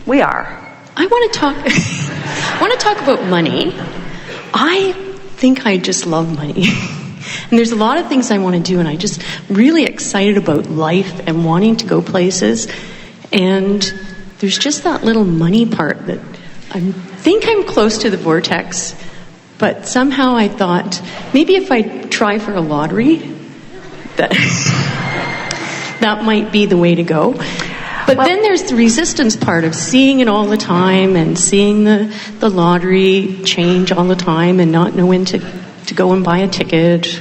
We are. I want to talk. I want to talk about money. I think I just love money, and there's a lot of things I want to do, and I'm just really excited about life and wanting to go places. And there's just that little money part that I think I'm close to the vortex, but somehow I thought maybe if I try for a lottery, that might be the way to go. But then there's the resistance part of seeing it all the time and seeing the lottery change all the time and not know when to go and buy a ticket.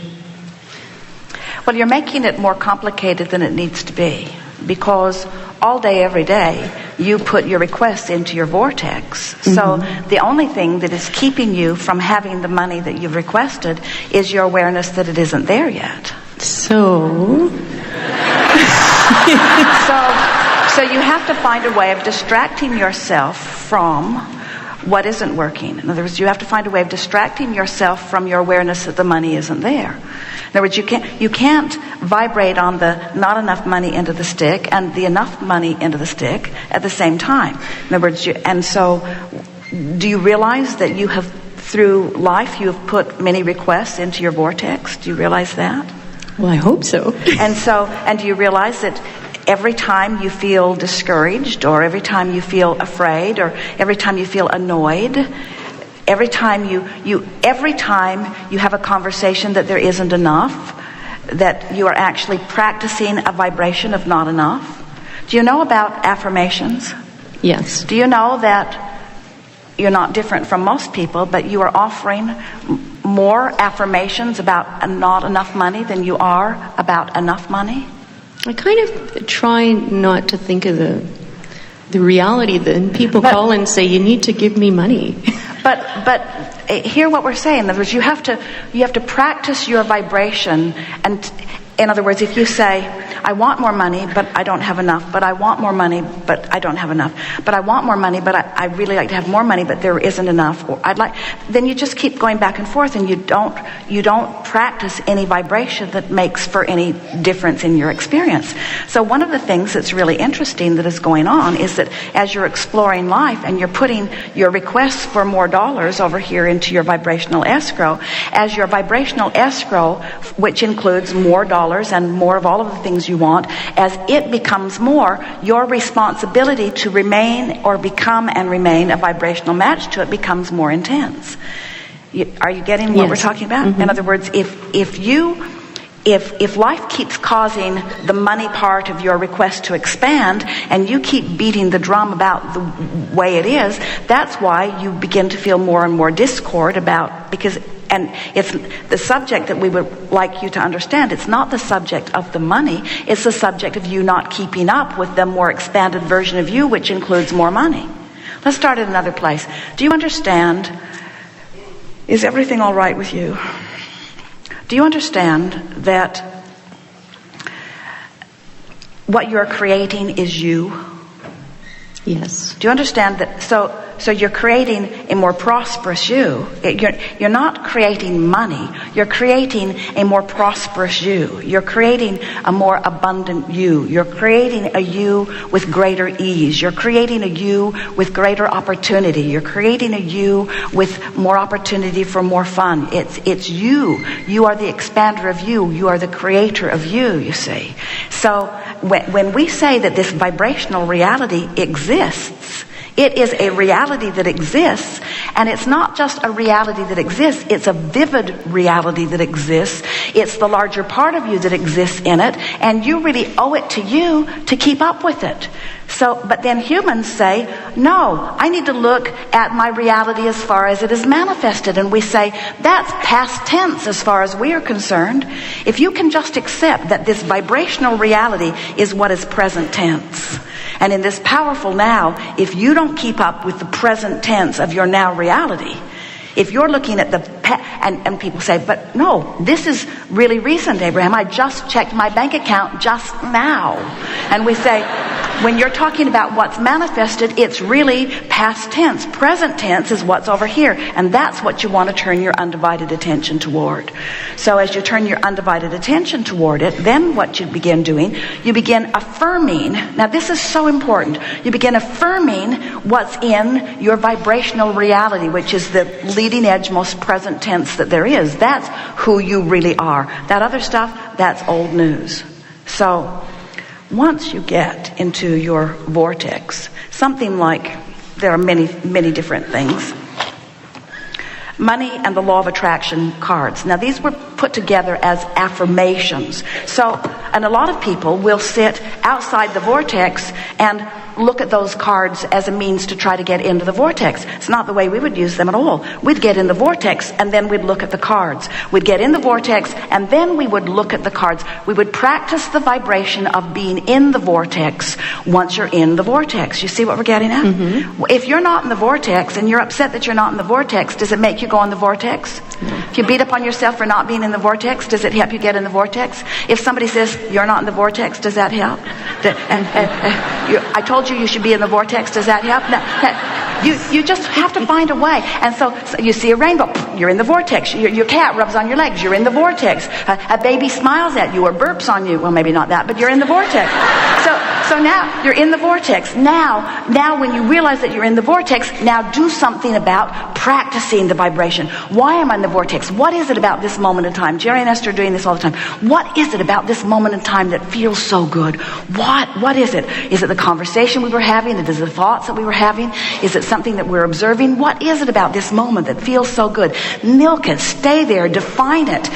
Well, you're making it more complicated than it needs to be, because all day, every day, you put your requests into your vortex. So the only thing that is keeping you from having the money that you've requested is your awareness that it isn't there yet. So you have to find a way of distracting yourself from what isn't working. In other words, you have to find a way of distracting yourself from your awareness that the money isn't there. In other words, you can't vibrate on the not enough money into the stick and the enough money into the stick at the same time. In other words, do you realize that you have, through life, you have put many requests into your vortex? Do you realize that? Well, I hope so. And do you realize that every time you feel discouraged, or every time you feel afraid, or every time you feel annoyed, every time you have a conversation that there isn't enough, that you are actually practicing a vibration of not enough? Do you know about affirmations? Yes. Do you know that you're not different from most people, but you are offering more affirmations about not enough money than you are about enough money? I kind of try not to think of the reality that people call and say, you need to give me money. But hear what we're saying. In other words, you have to practice your vibration. And in other words, if you say, I want more money, but I don't have enough, but I want more money, but I don't have enough, but I want more money, but I really like to have more money, but there isn't enough, or then you just keep going back and forth, and you don't practice any vibration that makes for any difference in your experience. So one of the things that's really interesting that is going on is that as you're exploring life and you're putting your requests for more dollars over here into your vibrational escrow, as your vibrational escrow, which includes more dollars and more of all of the things you want, as it becomes more, your responsibility to remain or become and remain a vibrational match to it becomes more intense. Are you getting what we're talking about? In other words, if life keeps causing the money part of your request to expand, and you keep beating the drum about the way it is, that's why you begin to feel more and more discord and it's the subject that we would like you to understand. It's not the subject of the money. It's the subject of you not keeping up with the more expanded version of you, which includes more money. Let's start at another place. Do you understand? Is everything all right with you? Do you understand that what you're creating is you? Yes. Do you understand that? So you're creating a more prosperous you. You're not creating money. You're creating a more prosperous you. You're creating a more abundant you. You're creating a you with greater ease. You're creating a you with greater opportunity. You're creating a you with more opportunity for more fun. It's you. You are the expander of you. You are the creator of you see. So when we say that this vibrational reality exists, it is a reality that exists, and it's not just a reality that exists, it's a vivid reality that exists. It's the larger part of you that exists in it, and you really owe it to you to keep up with it. But then humans say, no, I need to look at my reality as far as it is manifested. And we say, that's past tense as far as we are concerned. If you can just accept that this vibrational reality is what is present tense. And in this powerful now, if you don't keep up with the present tense of your now reality, if you're looking at and people say, but no, this is really recent, Abraham. I just checked my bank account just now. And we say, when you're talking about what's manifested, it's really past tense. Present tense is what's over here. And that's what you want to turn your undivided attention toward. So as you turn your undivided attention toward it, then what you begin doing, you begin affirming. Now this is so important. You begin affirming what's in your vibrational reality, which is the leading edge, most present tense that there is. That's who you really are. That other stuff, that's old news. So once you get into your vortex, something like, there are many, many different things. Money and the law of attraction cards. Now these were put together as affirmations. So, and a lot of people will sit outside the vortex and look at those cards as a means to try to get into the vortex. It's not the way we would use them at all. We'd get in the vortex and then we'd look at the cards. We'd get in the vortex and then we would look at the cards. We would practice the vibration of being in the vortex once you're in the vortex. You see what we're getting at? Mm-hmm. If you're not in the vortex and you're upset that you're not in the vortex, does it make you go in the vortex? No. If you beat up on yourself for not being in the vortex, does it help you get in the vortex? If somebody says you're not in the vortex, does that help? I told you should be in the vortex. Does that help? No. You just have to find a way. And so you see a rainbow, you're in the vortex. Your cat rubs on your legs, you're in the vortex. A baby smiles at you or burps on you. Well, maybe not that, but you're in the vortex. So now you're in the vortex. Now when you realize that you're in the vortex, now do something about practicing the vibration. Why am I in the vortex? What is it about this moment in time? Jerry and Esther are doing this all the time. What is it about this moment in time that feels so good? What is it? Is it the conversation we were having? Is it the thoughts that we were having? Is it something that we're observing? What is it about this moment that feels so good? Milk it. Stay there. Define it.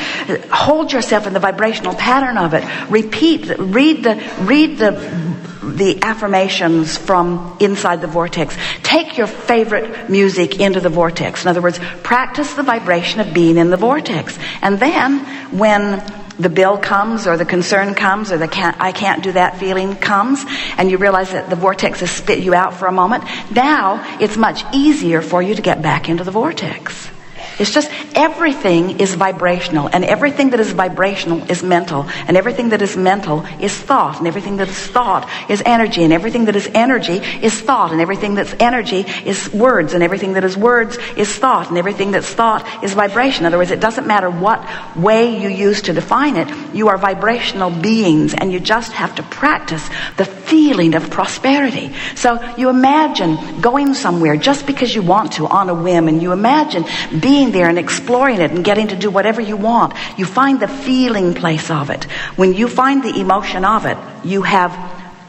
Hold yourself in the vibrational pattern of it. Repeat. Read the affirmations from inside the vortex. Take your favorite music into the vortex. In other words, practice the vibration of being in the vortex. And then when the bill comes or the concern comes or the I can't do that feeling comes and you realize that the vortex has spit you out for a moment, now it's much easier for you to get back into the vortex. It's just everything is vibrational, and everything that is vibrational is mental, and everything that is mental is thought, and everything that is thought is energy, and everything that is energy is thought, and everything that's energy is words, and everything that is words is thought, and everything that's thought is vibration. In other words, it doesn't matter what way you use to define it, you are vibrational beings, and you just have to practice the feeling of prosperity. So you imagine going somewhere just because you want to on a whim, and you imagine being there and exploring it and getting to do whatever you want. You find the feeling place of it. When you find the emotion of it, you have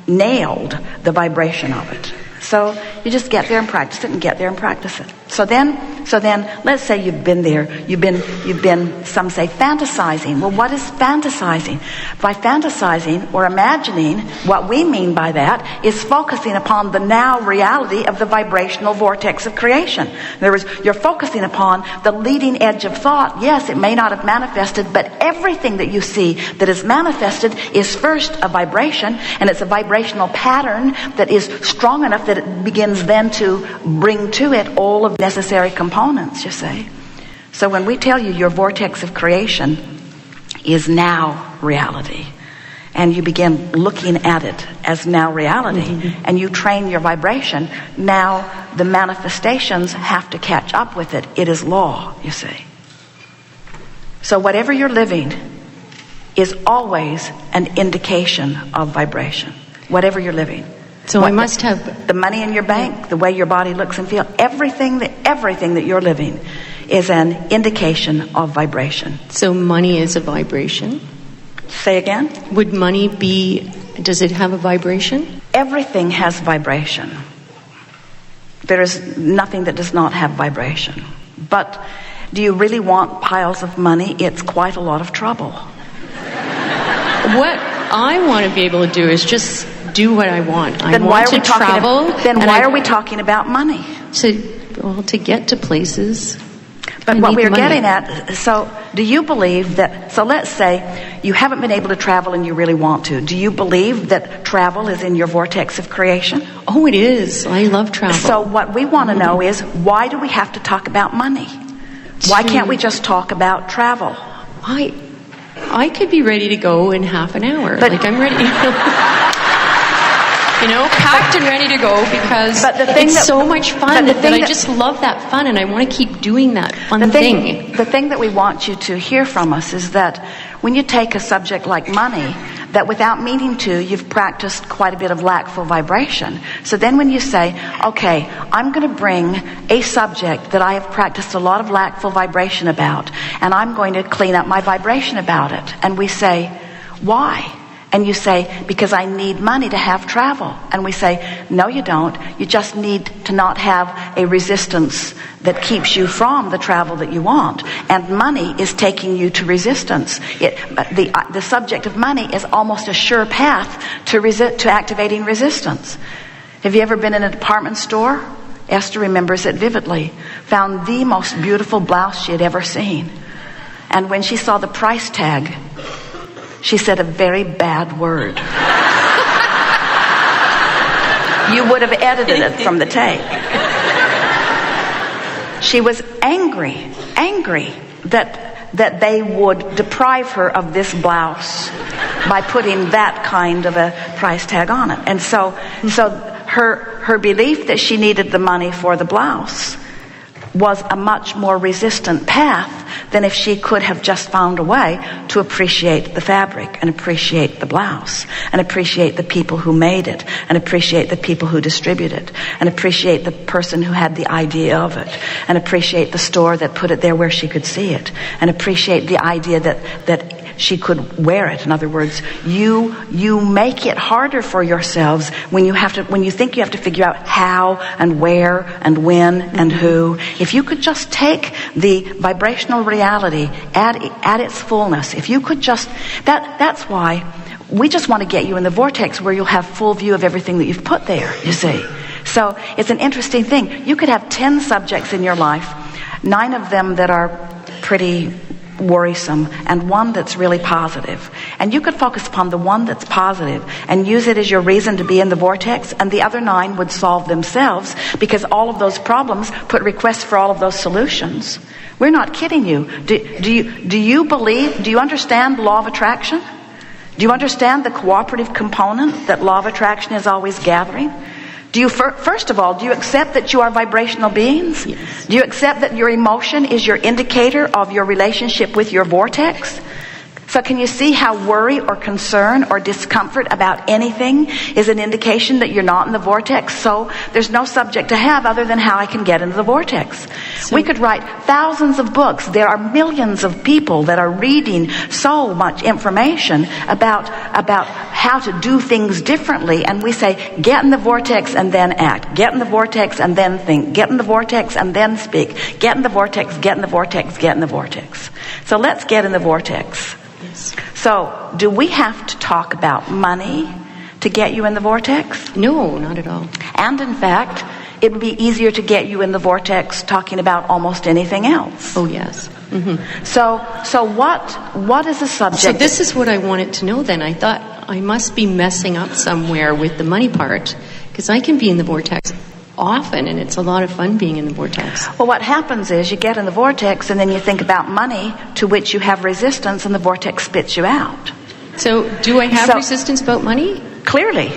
nailed the vibration of it. So you just get there and practice it and get there and practice it. So then let's say you've been there. You've been, some say, fantasizing. Well, what is fantasizing? By fantasizing or imagining, what we mean by that is focusing upon the now reality of the vibrational vortex of creation. In other words, you're focusing upon the leading edge of thought. Yes, it may not have manifested, but everything that you see that is manifested is first a vibration, and it's a vibrational pattern that is strong enough that it begins then to bring to it all of necessary components, you see. So when we tell you your vortex of creation is now reality, and you begin looking at it as now reality, and you train your vibration, now the manifestations have to catch up with it. It is law, you see. So whatever you're living is always an indication of vibration. Whatever you're living. So I must have the money in your bank, the way your body looks and feels, everything that you're living is an indication of vibration. So money is a vibration? Say again? Would money does it have a vibration? Everything has vibration. There is nothing that does not have vibration. But do you really want piles of money? It's quite a lot of trouble. What I want to be able to do is just do what I want. Then why are we talking about money? To get to places. But what we're getting at, so do you believe that, so let's say you haven't been able to travel and you really want to. Do you believe that travel is in your vortex of creation? Oh, it is. I love travel. So what we want to know is, why do we have to talk about money? Why can't we just talk about travel? I could be ready to go in half an hour. But, I'm ready. packed and ready to go because it's so much fun that I just love that fun and I want to keep doing that fun thing. The thing that we want you to hear from us is that when you take a subject like money, that without meaning to, you've practiced quite a bit of lackful vibration. So then when you say, okay, I'm going to bring a subject that I have practiced a lot of lackful vibration about, and I'm going to clean up my vibration about it. And we say, why? And you say, because I need money to have travel. And we say, no, you don't. You just need to not have a resistance that keeps you from the travel that you want. And money is taking you to resistance. The subject of money is almost a sure path to activating resistance. Have you ever been in a department store? Esther remembers it vividly. Found the most beautiful blouse she had ever seen. And when she saw the price tag, she said a very bad word. You would have edited it from the tape. She was angry that they would deprive her of this blouse by putting that kind of a price tag on it. And so her belief that she needed the money for the blouse was a much more resistant path than if she could have just found a way to appreciate the fabric and appreciate the blouse and appreciate the people who made it and appreciate the people who distributed it and appreciate the person who had the idea of it and appreciate the store that put it there where she could see it and appreciate the idea that she could wear it. In other words, you make it harder for yourselves when you think you have to figure out how and where and when and who. If you could just take the vibrational reality at its fullness, if you could just, that's why we just want to get you in the vortex where you'll have full view of everything that you've put there, you see. So it's an interesting thing. You could have 10 subjects in your life, 9 of them that are pretty worrisome and 1 that's really positive, and you could focus upon the one that's positive and use it as your reason to be in the vortex, and the other 9 would solve themselves because all of those problems put requests for all of those solutions. We're not kidding you. Do you understand law of attraction? Do you understand the cooperative component that law of attraction is always gathering? Do you, first of all, do you accept that you are vibrational beings? Yes. Do you accept that your emotion is your indicator of your relationship with your vortex? So can you see how worry or concern or discomfort about anything is an indication that you're not in the vortex? So there's no subject to have other than how I can get into the vortex. So we could write thousands of books. There are millions of people that are reading so much information about how to do things differently. And we say, get in the vortex and then act. Get in the vortex and then think. Get in the vortex and then speak. Get in the vortex, get in the vortex, get in the vortex. So let's get in the vortex. Yes. So, do we have to talk about money to get you in the vortex? No, not at all. And in fact, it would be easier to get you in the vortex talking about almost anything else. Oh, yes. Mm-hmm. So what is the subject? So this is what I wanted to know then. I thought I must be messing up somewhere with the money part, because I can be in the vortex often, and it's a lot of fun being in the vortex. Well, what happens is you get in the vortex and then you think about money, to which you have resistance, and the vortex spits you out. So do I have resistance about money? Clearly.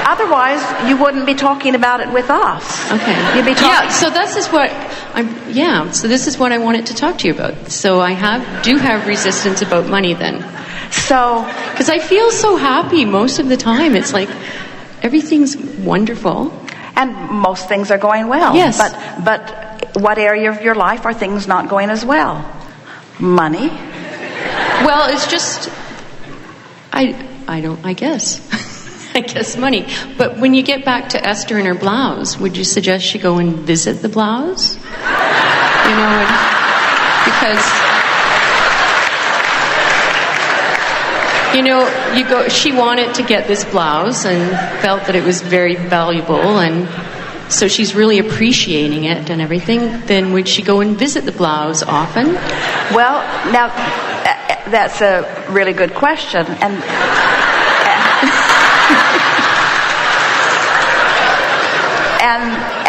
Otherwise, you wouldn't be talking about it with us. Okay. You'd be talking. Yeah. So this is what So this is what I wanted to talk to you about. So I do have resistance about money then. So, because I feel so happy most of the time. It's like everything's wonderful. And most things are going well. Yes. But what area of your life are things not going as well? Money? Well, it's just, I guess. I guess money. But when you get back to Esther and her blouse, would you suggest she go and visit the blouse? Because she wanted to get this blouse and felt that it was very valuable, and so she's really appreciating it and everything. Then would she go and visit the blouse often? Well, now that's a really good question, and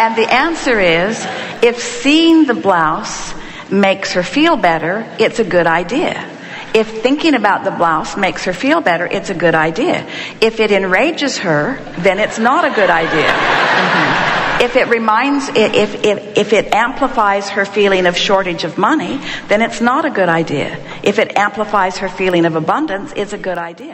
and the answer is, if seeing the blouse makes her feel better, it's a good idea. If thinking about the blouse makes her feel better, it's a good idea. If it enrages her, then it's not a good idea. If it amplifies her feeling of shortage of money, then it's not a good idea. If it amplifies her feeling of abundance, it's a good idea.